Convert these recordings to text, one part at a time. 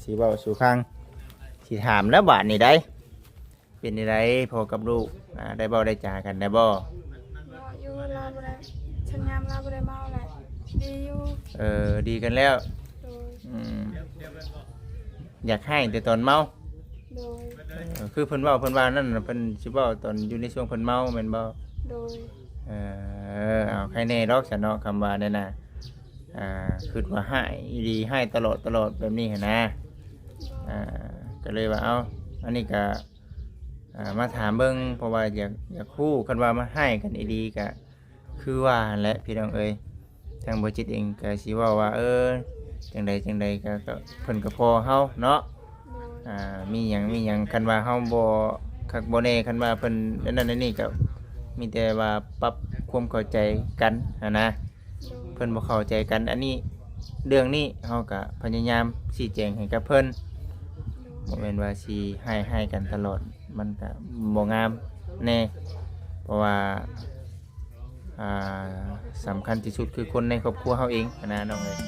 สิเว้าสู่ฟังสิถามแล้วบาดนี้ได้เป็นจังไดพอกับลูกได้เว้าได้จากันได้บ่อยู่ลาบ่ได้ฉันยามลาบ่ได้เมาแหละดีอยู่ดีกันแล้วโดยอยากให้แต่ตอนเมาโดยคือเพิ่นเว้านั่นน่ะเพิ่นสิเว้าตอนอยู่ในช่วงเพิ่นเมาแม่นบ่โดยเอาใครแน่ดอกซะเนาะคำว่านั่นน่ะคิดว่าให้อีหลีให้ตลอดแบบนี้หันนะก็เลยว่าเอาอันนี้ก็มาถามเบิ่งเพราะว่าอยากคู่กันว่ามาให้กันอีหลีก็คือว่าแหละพี่น้องเอ้ยทางบ่จิตเองก็สิเว้าว่าจังใดก็เพิ่นก็พอเฮาเนาะมีหยังคันว่าเฮาบ่คักบ่แน่คันว่าเพิ่นนั่นนี่ก็มีแต่ว่าปรับความเข้าใจกันนะเพิ่นบ่เข้าใจกันอันนี้เรื่องนี้เฮาก็พยายามชี้แจงให้กับเพิ่นบ่แม่นว่าสิให้กันตลอดมันก็บ่งามแน่เพราะว่าสำคัญที่สุดคือคนในครอบครัวเฮาเองนะน้องเอ้ย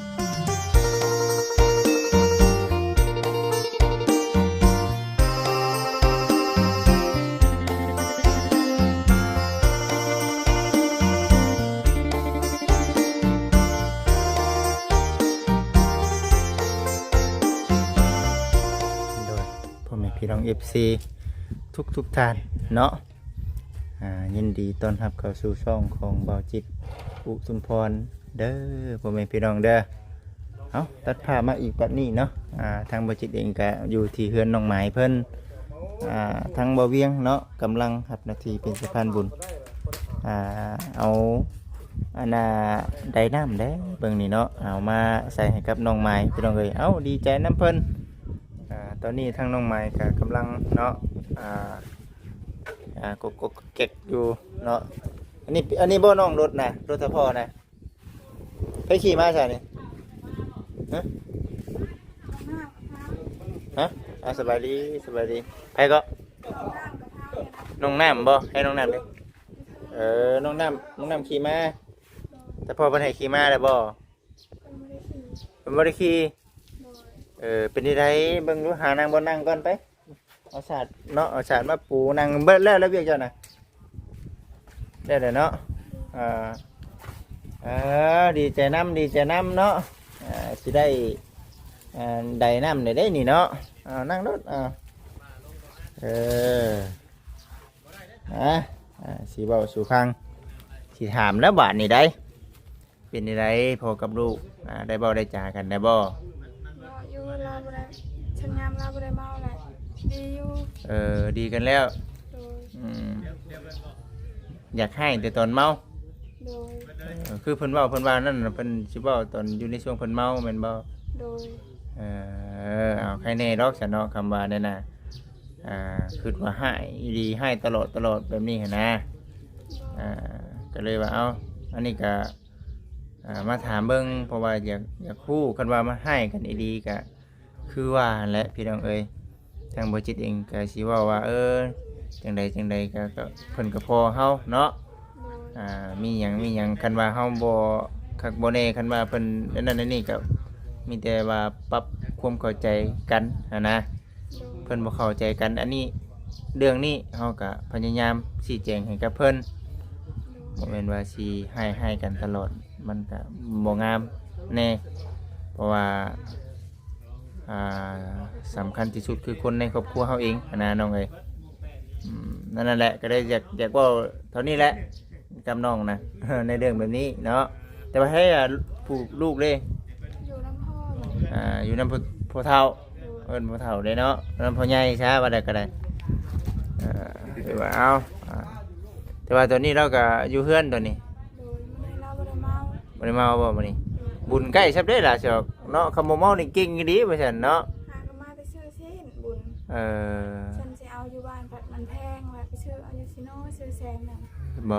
พี่น้อง FC ทุกท่านเนาะยินดีต้อนรับเข้าสู่ช่องของเบาจิตอุสุมพรเด้อพ่อแม่พี่น้องเด้อเอาตัดภาพมาอีกแบบนี้เนาะทางเบาจิตเองก็อยู่ที่เฮือนน้องหมายเพิ่นทางเบาเวียงเนาะกำลังรับหน้าที่เป็นสะพานบุญเอาอันน่ะไดน้ำเด้เบิ่งนี่เนาะเอามาใส่ให้กับน้องหมายพี่น้องเอ้ยเอาดีใจน้ำเพิ่นตอนนี้ทางน้องไม้ก็กำลังเนาะกเก็กอยู่เนาะอันนี้บ่น้องรถนะรถทพอนะไปขี่มาใช่นี่ฮะสบายดีไปก็น้องน้ำบ่ให้น้องน้ำเลยน้องน้ำขี่มาแต่พอเพิ่นให้ขี่มาแล้วบ่เพิ่นบ่ได้ขี่เป็นที่ไรเบิ่งดูหานางบนนั่งก่อนไปเอาศาสตร์เนาะเอาศาสตร์มาปูนั่งเบิดแล้วเบียกเจ้าน่ะได้เลยเนาะดีใจน้ำเนาะสิได้ได้น้ำได้นี่เนาะนั่งรถสีเบาสู่ฟังสีถามแล้วบาดนี่ได้เป็นที่ไรพอกับลูกได้เบาได้จากันได้บ่อยู่ลาบ่ได้ฉันยามลาบ่ได้เมาแหละดีอยู่ดีกันแล้วโดยอยากให้แต่ตอนเมาโดยคือเพิ่นเว้านั่นน่ะเพิ่นสิเว้าตอนอยู่ในช่วงเพิ่นเมาแม่นบ่โดยเอาใครแน่ดอกซะเนาะคำว่านั่นน่ะคิดว่าให้อีหลีให้ตลอดแบบนี้หันนะก็เลยว่าเอาอันนี้ก็มาถามเบิ่งเพราะว่าอยากคู่กันว่ามาให้กันอีดีก็คือว่าแหละพี่น้องเอ้ยทางบ่จิตเองก็สิเว้าว่าจังใดก็เพิ่นก็พอเฮาเนาะมีหยังคันว่าเฮาบ่คักบ่แน่คันว่าเพิ่นนั่นนี่ก็มีแต่ว่าปรับความเข้าใจกันนะเพิ่นบ่เข้าใจกันอันนี้เรื่องนี้เฮาก็พยายามชี้แจงให้กับเพิ่นบ่แม่นว่าสิให้กันตลอดมันก็บ่งามแน่เพราะว่าสำคัญที่สุดคือคนในครอบครัวเฮาเองนะน้องเอ้ยนั่นแหละก็ได้อยากว่าเท่านี้แหละจำน้องนะ ในเรื่องแบบนี้เนาะแต่ว่าให้ผู้ลูกเลยอยู่น้ำพ่ออยู่น้ำพ่อเฒ่าพ่อเฒ่าเลยเนาะน้ำพ่อใหญ่ช้าว่าได้ก็ได้ถือว่าเอาแต่ว่าตอนนี้เราก็อยู่เฮือนตัวนี้บ่ได้เมาบ่มื้อนี้บุญใกล้ซับได้ล่ะเจ้าเนาะคำบ่เมานี่เก่งดีว่าซั่นเนาะหาก็มาไปซื้อเส้นบุญฉันสิเอาอยู่บ้านมันแพงว่าไปซื้อเอาอยู่ซิโนซื้อแซงนั่นบ่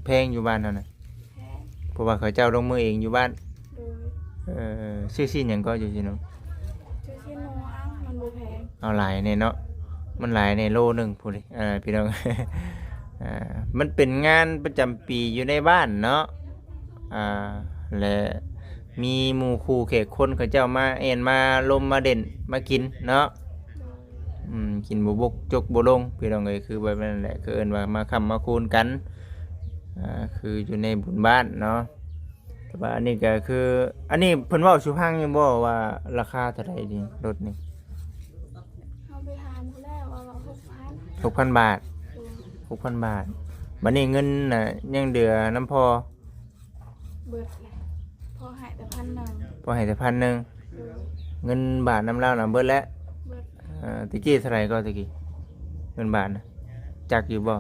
แพงอยู่บ้านเท่านั้นแพงเพราะว่าเขาเจ้าลงมือเองอยู่บ้านซื้อหยังก็อยู่ซิโนซื้อซิโนมันบ่แพงเอาหลายแน่เนาะมันหลายในโลนึงพูดดิพี่น้อง มันเป็นงานประจำปีอยู่ในบ้านเนาะและ มีหมู่คู่แขกคนเขาเจ้ามาเอ็นมาลมมาเด่นมากินเนาะกินบ่บกจกบ่ลงพี่น้องเอ้ยคือแบบนั้นแหละคือเอิ้นว่ามาค้ำมาคูนกันคืออยู่ในบุญบ้านเนาะแต่ว่าอันนี้ก็คืออันนี้เพิ่นเว้าสู่ฟังอยู่บ่ว่าราคาเท่าไหร่นี่รถนี่ เขาไปถามเขาแล้วว่า6,000 6,000 บาท 6,000 บาทบัดนี้เงินน่ะยังเหลือน้ำพอ เบิดเลยพอหายแต่1,000 พอให้แต่1,000เงินบาทน้ำลาวน่ะเบิดแล้ว เบิด ตะกี้เท่าไหร่ก็ตะกี้เงินบาทน่ะจักอยู่บ่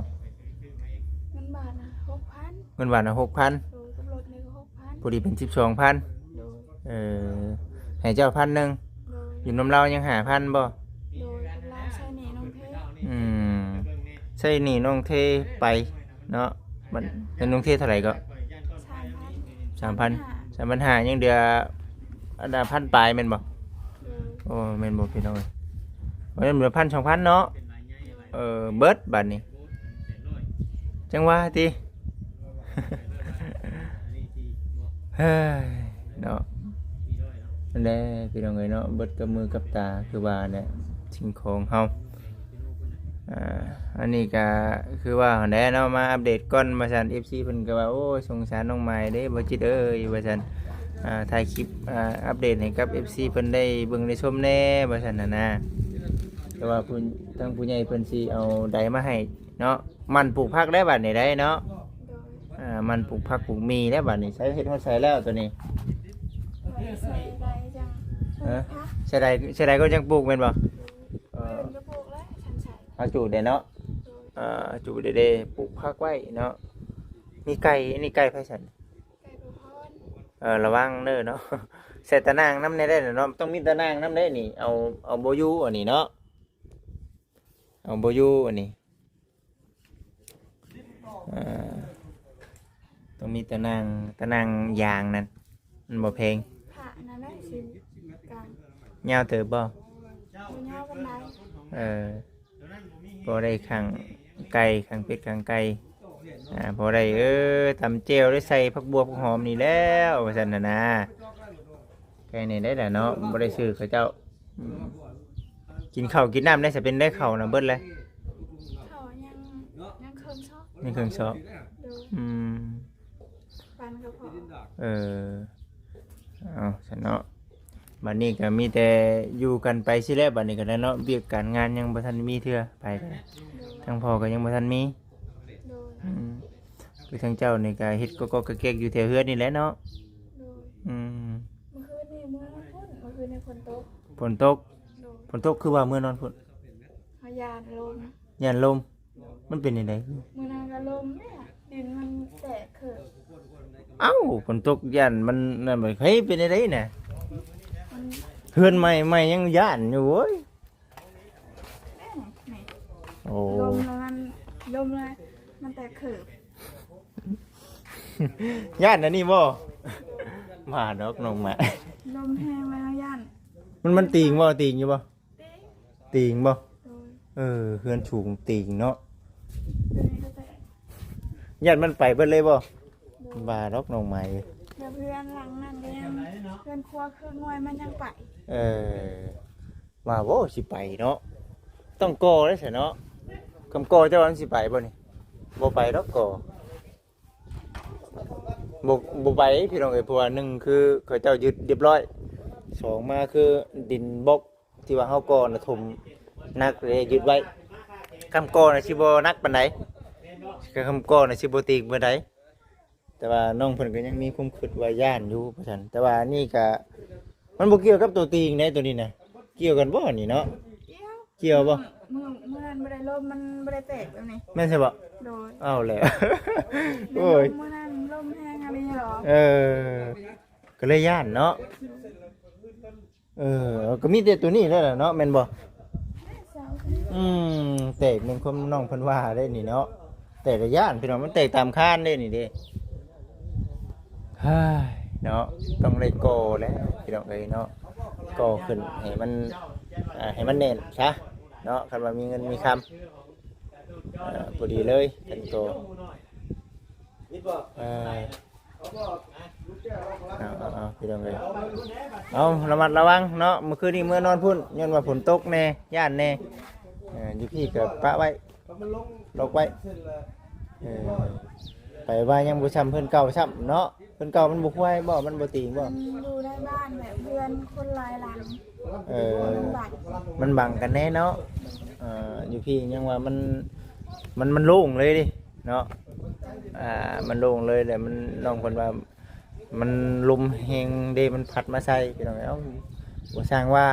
เงินบาทนะ6,000 เงินบาทน่ะ 6,000 โดยตำรวจนี่ก็6,000 พอดีเป็น 12,000 โดย ให้เจ้า1,000 โดย อยู่น้ำลาวยัง5,000บ่ โดยลาวใช้หนี่น้องเพชร ใช่นี่น้องเทไปเนาะมันเป็นน้องเทเท่าไหร่ก็ 3,000 3,500ยังเดืออันละ1,000ปลายแม่นบ่ โดย โอ้แม่นบ่พี่น้องเอ้ยว่าเหลือ1,000 2,000เนาะเบิดบัดนี้จังว่าติ เฮ้ยเนาะนั่นแหละพี่น้องเอ้ยเนาะเบิดกับมือกับตาคือว่าเนี่ยสิ่งของเฮาอันนี้ก็คือว่าหั่นแหละเนาะมาอัปเดตก่อนว่าซั่น FC เพิ่นก็ว่าโอ้ยสงสารน้องใหม่เด้บ่จิตเอ้ยว่าซั่นถ่ายคลิปอัปเดตให้กับ FC เพิ่นได้เบิ่งได้ชมแน่ว่าซั่นน่ะนะแต่ว่าเพิ่นทางผู้ใหญ่เพิ่นสิเอาใดมาให้เนาะมันปลูกผักได้บัดนี้ได้เนาะ โดย มันปลูกผักปลูกมีได้บัดนี้ใช้เฮ็ดฮอดใช้แล้วตัวนี้ ใส่ได้จัง ฮะใช้ใดก็จังปลูกแม่นบ่ เดินก็ปลูกแล้วฉันใส่ ผักจูดได้เนาะ โดย จูดได้ปลูกผักไว้เนาะมีไก่นี่ไก่ไผซั่น ไก่ประพร ระวังเด้อเนาะ ใส่ตะนางน้ำในได้เนาะต้องมีตะนางน้ำได้นี่เอาโบอยูอันนี้เนาะเอาโบอยูอันนี้ต้องมีตะนางยางนั่นมันบ่เพลง ผ่านั่นแหละสิกลาง ยาวเติบบ่ บุญยาววันไหน พอได้ขังไก่ขังเป็ดขังไก่พอได้ตำเจียวได้ใส่ผักบัวผักหอมนี่แล้วว่าซั่นน่ะนะแค่นี้ได้แหละเนาะบ่ได้ซื้อเขาเจ้ากินข้าวกินน้ำได้สิเป็นได้ข้าวนะเบิดเลย เขายังเคิมชอบ นี่เครื่องซอก ดู ปันกระเพาะ เอาฉันเนาะบัดนี้ก็มีแต่อยู่กันไปสิแล้วบัดนี้ก็ได้เนาะเวียกการงานยังบ่ทันมีเทื่อไปก็ได้ ดู ทางพ่อก็ยังบ่ทันมี ดู คือทางเจ้านี่ก็เฮ็ดก็เก๊กๆอยู่แถวเฮือนนี่แหละเนาะ ดู อืม เมื่อคืนนี่เมื่อพุ่นเมื่อคืนในฝนตก ฝนตก ดู ฝนตกคือว่ามื้อนอนพุ่น พยานลม ย่านลมมันเป็นจังได๋ เมื่อนานก็ลมเนี่ยดินมันแตกเขิบ เอ้าฝนตกย่านมันนั่นบ่เฮ้ยเป็นจังได๋น่ะ มัน เฮือนใหม่ยังย่านอยู่โว้ย แม่ไหน โอ้ ลมแล้วมันลมเลยมันแตกเขิบ ย่านอันนี้บ่มาดอกน้องมา ลมแห้งแล้วย่าน มันตีงบ่ตีงอยู่บ่ ติ๊ง ตีงบ่ โดย เฮือนสูงตีงเนาะ ตัวนี้ก็แตก ย่านมันไปเบิดเลยบ่ โดย บาดอกน้องใหม่ เดี๋ยวเพื่อนหลังนั่นก็ยังเพื่อนครัวเครื่องงวยมันยังไป ว่าโว้สิไปเนาะต้องก่อได้ซะเนาะคำก่อเจ้าว่ามันสิไปบ่นี่บ่ไปดอกก่อบ่ไปพี่น้องเอ้ยเพราะว่าหนึ่งคือเขาเจ้ายึดเรียบร้อยสองมาคือดินบกที่ว่าเฮาก่อน่ะถมนักเลยยึดไว้คำก่อน่ะสิบ่นักปานใดก็คำก่อน่ะสิบ่ตีกปานใดแต่ว่าน้องเพิ่นก็ยังมีความคิดว่าย่านอยู่เพราะฉะนั้นแต่ว่านี่ก็มันบ่เกี่ยวกับตัวตีงในตัวนี้น่ะเกี่ยวกันบ่นี่เนาะ เกี่ยวบ่ เมื่อนั้นบ่ได้ลมมันบ่ได้แตกแบบนี้ แม่นใช่บ่ โดย อ้าวแล้ว โอ้ โอ้ย เมื่อนั้นลมแห้งอะไรเหรอ ก็เลยย่านเนาะก็มีแต่ตัวนี้แล้วล่ะเนาะแม่นบ่ เสา แตกเป็นคนน้องเพิ่นว่าได้นี่เนาะแต่ละย่านพี่น้องมันแตกตามคานได้นี่เด้เฮ้ยเนาะต้องได้โกแล้วพี่น้องเอ้ยเนาะโกขึ้นให้มันแน่นซะเนาะคันว่ามีเงินมีคำพอดีเลยกันโก เอาพี่น้องเลยเอาระมัดระวังเนาะเมื่อคืนนี้เมื่อนอนพุ่นย้อนว่าฝนตกแน่ย่านแน่อยู่พี่กับปะไว้ลกไว้ไปว่ายังบ่ซ้ำเพิ่นเก่าซ้ำเนาะเพิ่นเก่ามันบ่ควายบ่มันบ่ติงบ่ ดูได้บ้านแบบเพื่อนคนหลายหลัง บัด มันบังกันแน่เนาะอยู่พี่ยังว่ามันโล่งเลยดิเนาะมันโล่งเลยแต่มันน้องคนว่ามันลมแหงเดมันพัดมาใส่พี่น้องเอ้าบ่สร้างว่า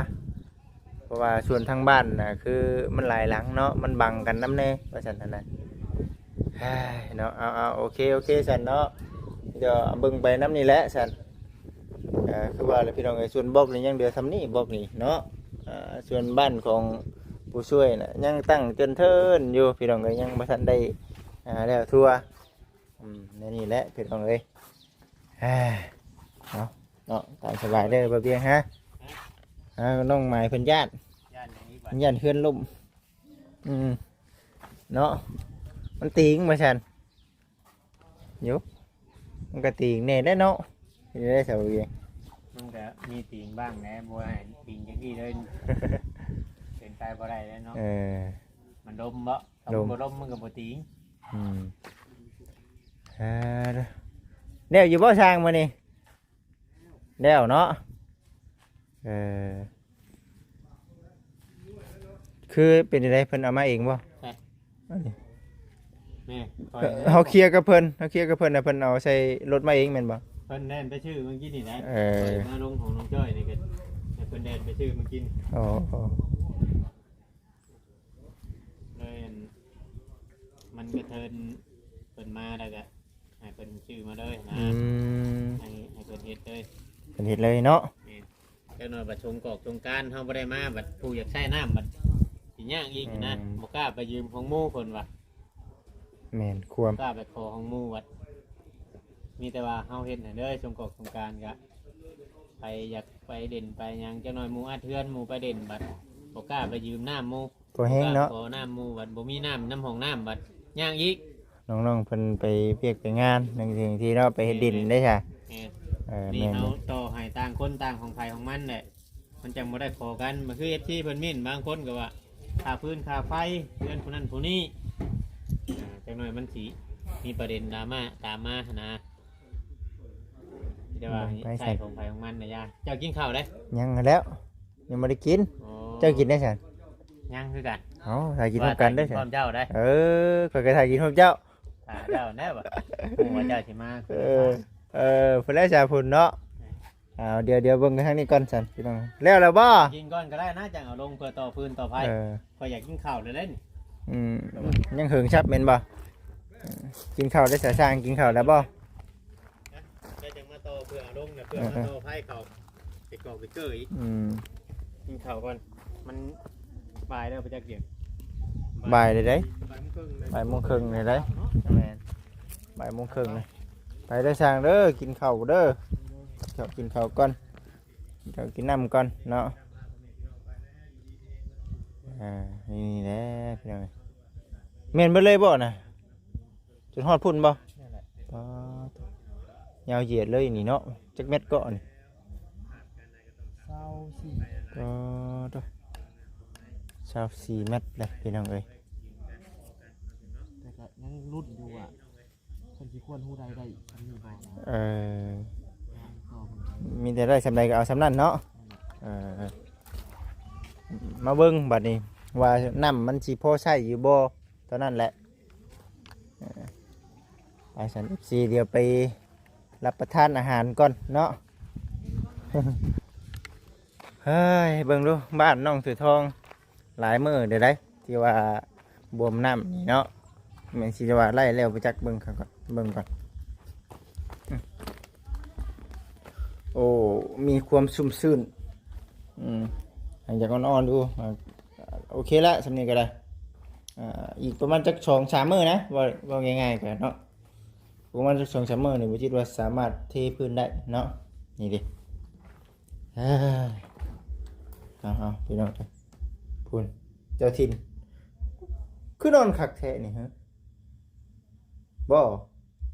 เพราะว่าส่วนทางบ้านน่ะคือมันหลายหลังเนาะมันบังกันนำแน่ว่าซั่นนั่นน่ะเนาะเอาโอเคซั่นเนาะเดี๋ยวเบิ่งไปน้ำนี่แหละซั่นคือว่าแล้วพี่น้องเอ้ยส่วนบล็อกนี่ยังเดือทำนี่บล็อกนี่เนาะส่วนบ้านของผู้ช่วยน่ะยังตั้งจนเทินอยู่พี่น้องเอ้ยยังบ่ทันได้แล้วทั่วนี่แหละพี่น้องเอ้ยเนาะตามสบายเด้อบ่เบียงฮะน้องหมายเพิ่นญาติเฮือนล่มเนาะมันตีงมาซั่นอยู่มันก็ตีงแน่ได้เนาะนี่ได้สบายเบียงมันก็มีตีงบ้างนะบัวตีงจังกี้เลยเป็นไปบ่ได้แล้วเนาะมันดมบ่ต้องบ่ดมมันก็บ่ตีงแล้วอยู่บ่สร้างมานี่แล้วเนาะคือเป็นอะไรเพิ่นเอามาเองบ่นี่เขาเคลียร์กับเพิ่นน่ะเพิ่นเอาใส่รถมาเองแม่นบ่เพิ่นแดนไปชื่อเมื่อกี้นี่นะมาลงของน้องจ้อยนี่ก็เพิ่นแดนไปชื่อเมื่อกี้เลยมันกระเทินเพิ่นมาแล้วก็ให้เพิ่นชื่อมาเลยนะให้เพิ่นเฮ็ดเลยเพิ่นเฮ็ดเลยเนาะเจ้าหน่อยบัดชงกอกชงการเฮาบ่ได้มาบัดผู้อยากใช้น้ำบัดสิยากอีกนะบ่กล้าไปยืมของหมู่เพิ่นว่าแม่นควมกล้าไปขอของหมู่วัดมีแต่ว่าเฮาเฮ็ดให้เด้อชงกอกชงการก็ไปอยากไปเด่นไปหยังเจ้าหน่อยหมู่อาเทือนหมู่ไปเด่นบัดบ่กล้าไปยืมน้ำหมู่บ่แห้งเนาะขอน้ำหมู่บัดบ่มีน้ำห้องน้ำบัดยากอีกน้องๆเพิ่นไปเวียกไปงานนึงที่เนาะไปเฮ็ดดินได้ค่ะนี่เฮาต่อให้ต่างคนต่างของไผของมันแหละมันจังบ่ได้ขอกันมันคือ FC เพิ่นมิ่นบางคนก็ว่าค่าพื้นค่าไฟเพื่อนผู้นั้นผู้นี้จังหน่อยมันสิมีประเด็นดราม่าตามมานะเดี๋ยวว่าใส่ของไผของมันนะยาเจ้ากินข้าวได้ยังแล้วยังบ่ได้กินเจ้ากินได้ซั่นยังคือกันถ่ายกินพร้อมกันได้ซั่นพร้อมเจ้าได้ข้อยก็ถ่ายกินพร้อมเจ้าเจ้าแน่บ่ฮู้ว่าเจ้าสิมาเพิ่นแล้วจะพุ่นเนาะเดี๋ยวเบิ่งกันทางนี้ก่อนซั่นพี่น้องแล้วบ่กินก่อนก็ได้นะจังเอาลงเพื่อต่อพื้นต่อไผพออยากกินข้าวเลยเล่นยังหึงชับแม่นบ่กินข้าวได้สร้างกินข้าวแล้วบ่ได้จังมาต่อเพื่อเอาลงเนี่ยเพื่อมาต่อไผเขาไปกอกไปเกยอีกกินข้าวก่อนมันบ่ายแล้วไปจักเกี่ยงบ่ายเลยเด้บ่ายโมงครึ่งเลยเด้แม่นบ่ายโมงครึ่งเลยไปได้สร้างเด้อกินข้าวเด้อเจ้ากินข้าวก่อนเจ้ากินน้ำก่อนเนาะนี่แหละพี่น้องเมนไปเลยบ่น่ะจนฮอดพุ่นบ่ยาวเหยียดเลยนี่เนาะจักเม็ดก็นี่24เม็ดเลยพี่น้องเอ้ยแต่ก็ยังรุดอยู่อ่ะคนที่ควรฮู้ได้อันนี้บ่มีแต่ได้สำใดก็เอาสำนั้นเนาะมาเบิ่งบัดนี้ว่าน้ำมันสิพอใช้อยู่บ่เท่านั้นแหละไปสันFCเดี๋ยวไปรับประทานอาหารก่อนเนาะเฮ้ยเบิ่งดูบ้านน้องถือทองหลายมื้อเดี๋ยวได้ที่ว่าบวมน้ำนี่เนาะแม่นสิว่าไล่แล้วไปจักเบิ่งก่อนเบิ่งก่อนโอ้มีความชุ่มชื่นอยากอ่อนๆดูโอเคละสำเนียงก็ได้อีกประมาณจัก2-3 มื้อนะว่าง่ายๆกันเนาะประมาณจัก2-3 มื้อนี่บ่คิดว่าสามารถเทพื้นได้เนาะนี่ดิเอาพี่น้องพูนเจ้าถิ่นคือนอนคักแท้นี่ฮะบ่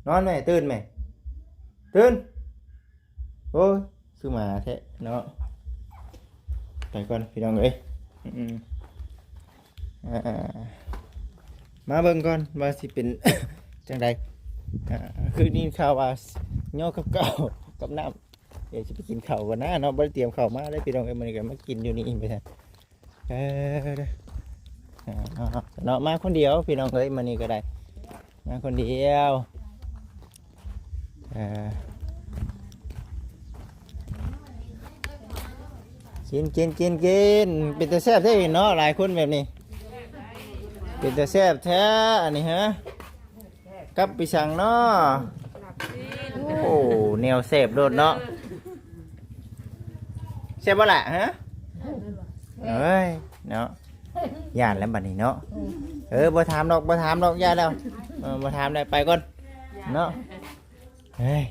นอนไหมตื่นไหมตื่น โอ้ยคือหมาแท้เนาะไปก่อนพี่น้องเอ้ยอืมมาเบิ่งก่อนว่าสิเป็น จังไดคือนี่ข่าวว่าย่อกับเก่ากับน้ำเดี๋ยวจะไปกินข้าวก่อนนะเนาะบ่ได้เตรียมข้าวมาเลยพี่น้องเอ้ยมื้อนี้ก็มากินอยู่นี่ไปซั่นเนาะมาคนเดียวพี่น้องเอ้ยมื้อนี้ก็ได้มาคนเดียวกินเป็นตาแซ่บแท้เนาะหลายคนแบบนี้เป็นตาแซ่บแท้อันนี้ฮะกับไปสั่งเนาะโอ้แนวแซ่บโดดเนาะแซ่บบ่ล่ะฮะเอ้ยเนาะย่านแล้วบัดนี้เนาะบ่ถามดอกย่านแล้วบ่ถามได้ไปก่อนเนาะเฮ้ย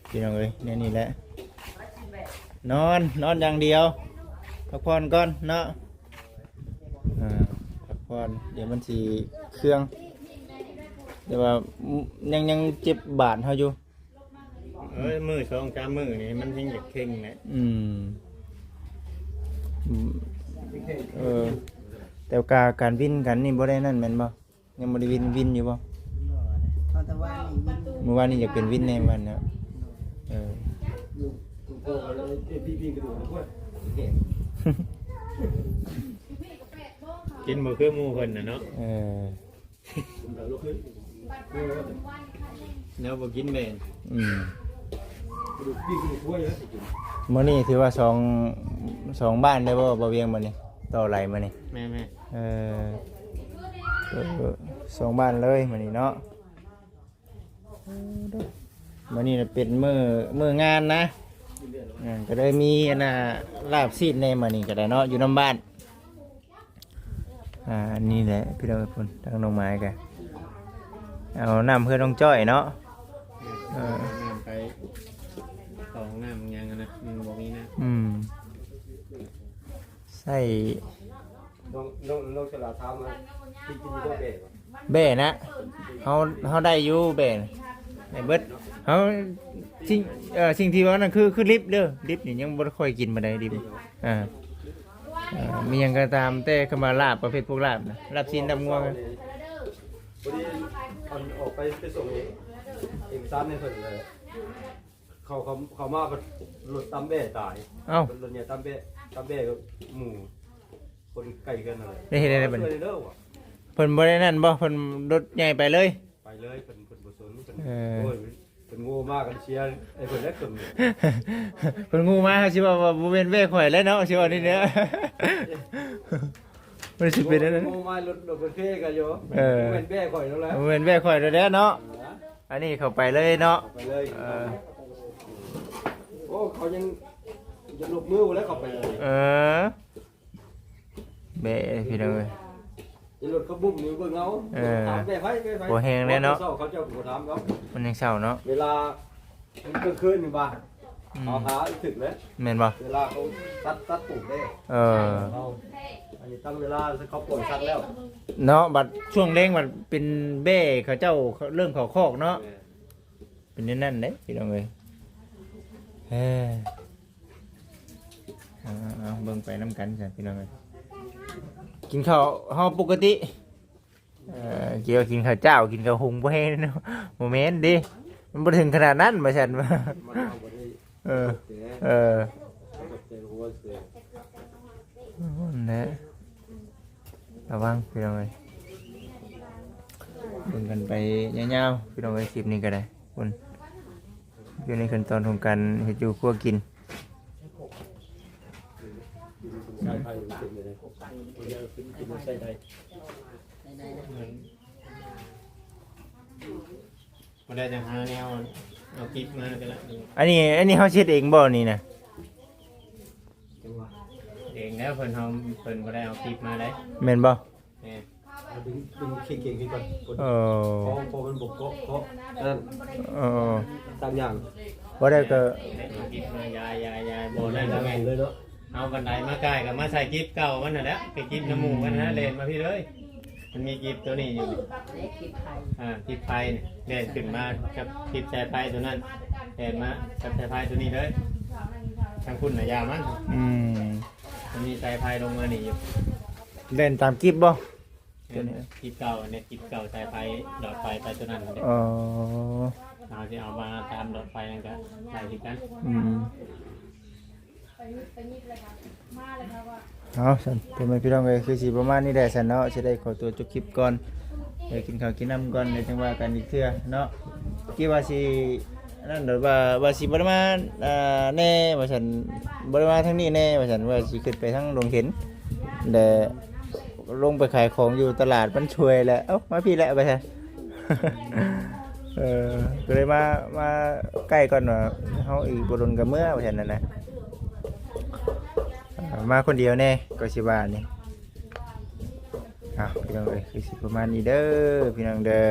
พี่น้องเอ้ยนี่แหละนอนอย่างเดียวพักผ่อนก่อนเนาะพักผ่อนเดี๋ยวมันสิเครื่องเดี๋ยวว่ายังเจ็บบาดเขาอยู่มือ2-3มือนี่มันยังอยากเข่งแหละแต่การวิ่งกันนี่บ่ได้นั่นแม่นบ่ยังบ่ได้วิ่งอยู่บ่เมื่อวานนี่อยากเป็นวิ่งในวันนะกินบ่คือหมู่เพิ่นน่ะเนาะแนวบ่กินแม่นมื้อนี้ถือว่าสองบ้านได้บ่เวียงมื้อนี้ต่อไหลมื้อนี้แม่สองบ้านเลยมื้อนี้เนาะมื้อนี้เป็นมื้องานนะก็ได้มีอันน่ะลาบซีดในมื้อนี้ก็ได้เนาะอยู่นำบ้านนี่แหละพี่น้องเพิ่นทางน้องไม้ก็เอาน้ำเพื่อน้องจ้อยเนาะน้ำไปของน้ำยังนะมันบ่มีนะใส่น้องฉลาดถามว่ากินบ่เบ้นะเฮาได้อยู่เบ้ในเบิดเฮาสิ่งที่ว่านั่นคือลิฟต์เด้อลิฟต์นี่ยังบ่ค่อยกินมาได้ดิมีหยังก็ตามแต่เข้ามาลาบประเภทพวกลาบนะลาบซีนดำงัวกันพอดีออกไปส่งเอกสารในเพิ่นเลยเขามาก็รถตำเบ้ตายรถเนี่ยตำเบ้ก็หมู่คนไกลกันนั่นแหละได้เฮ็ดได้บัดนี้เพิ่นบ่ได้นั่นบ่เพิ่นรถใหญ่ไปเลยเพิ่นบ่สนเพิ่นโอ้ยเพิ่นโง่มากกันเชียร์ไอ้เพิ่นแล้วเพิ่นงูมาสิว่าบ่แม่นเบ้ข่อยแล้วเนาะสิว่านี่เด้อบ่สิเป็นนั่นโง่มารถเพิ่นเท่กันอยู่แม่นเบ้ข่อยแล้วแหละแม่นเบ้ข่อยแล้วเนาะอันนี้เข้าไปเลยเนาะไปเลยโอ้เขายังลบมือแล้วเข้าไปเลยเบ้พี่น้องเอ้ยรถเขาบุ้มอยู่เบิ่งเอาถามเบ้ไผบ่แฮงแล้วเนาะเขาเจ้าบ่ถามเขามันยังเช้าเนาะเวลามันกลางคืนนี่บ่เอาหาถึกแล้วแม่นบ่เวลาเขาตัดปลูกได้อันนี้ตั้งเวลาเขาปล่อยสัตว์แล้วเนาะบัดช่วงเร่งบัดเป็นเบ้เขาเจ้าเริ่มเข้าคอกเนาะเป็นนั่นเด้พี่น้องเอ้ยเอาเบิ่งไปน้ำกันจ้ะพี่น้องเอ้ยกินข้าวเฮาปกติเกี่ยวกินข้าวเจ้ากินข้าวหุงบ่แห้งเนาะโมเมนต์ดิมันบ่ถึงขนาดนั้นบ่ซั่นว่านะระวังพี่น้องเอ้ยเบิ่งกันไปยาวๆพี่น้องเอ้ยคลิปนี้ก็ได้คุณอยู่ในขั้นตอนของการเฮ็ดอยู่ครัวกินบ่ได้จะหาแนวเอาคลิปมาก็ละอันนี้เฮาเช็ดเองบ่นี่นะเองแล้วเพิ่นบ่ได้เอาคลิปมาได้แม่นบ่แม่ดึงเก่งๆขึ้นก่อนพอมันบกก็ตามอย่างบ่ได้ก็คลิปมายายบ่ได้แล้วแม่นเลยเนาะเอาบันไดมาใกล้ก็มาใส่คลิปเก่ามันน่ะแหละไปคลิปน้ำหมูกันนะเล่นมาพี่เลย มันมีกิฟตัวนี้อยู่ เล็กกินไข่ กิฟไฟเนี่ยเด่นขึ้นมากับกิฟสายไฟตัวนั้นเด่นมากับสายไฟตัวนี้เลยทางคุณน่ะยามัน อืม มันมีสายไฟลงมานี่อยู่ เล่นตามกิฟบ่ กิฟเก่าเนี่ยกิฟเก่าสายไฟหลอดไฟไปตัวนั้นเลย อ๋อ เราจะเอามาตามหลอดไฟนั่นก็ได้ที่กัน อืมเอาสันเป็นไงพี่น้องเลยคือสิประมาณนี้แหละสันเนาะจะได้ขอตัวจบคลิปก่อนไปกินข้าวกินน้ำก่อนเดี๋ยวจังว่ากันอีกเทื่อเนาะกี่ว่าสินั่นเดี๋ยวว่าสิบ่ได้มาแน่ว่าฉันบ่ได้มาทางนี้แน่ว่าฉันว่าสิขึ้นไปทางดงเข็นเดี๋ยวลงไปขายของอยู่ตลาดมันช่วยแหละเอ้ามาพี่แหละไปซั่น ก็เลยมาใกล้ก่อนว่าเฮาอีกบ่โดนกับเมื่อว่าซั่นนั่นนะมาคนเดียวแน่ก็สิว่านี่พี่น้องเอ้ยคือสิประมาณนี้เด้อพี่น้องเด้อ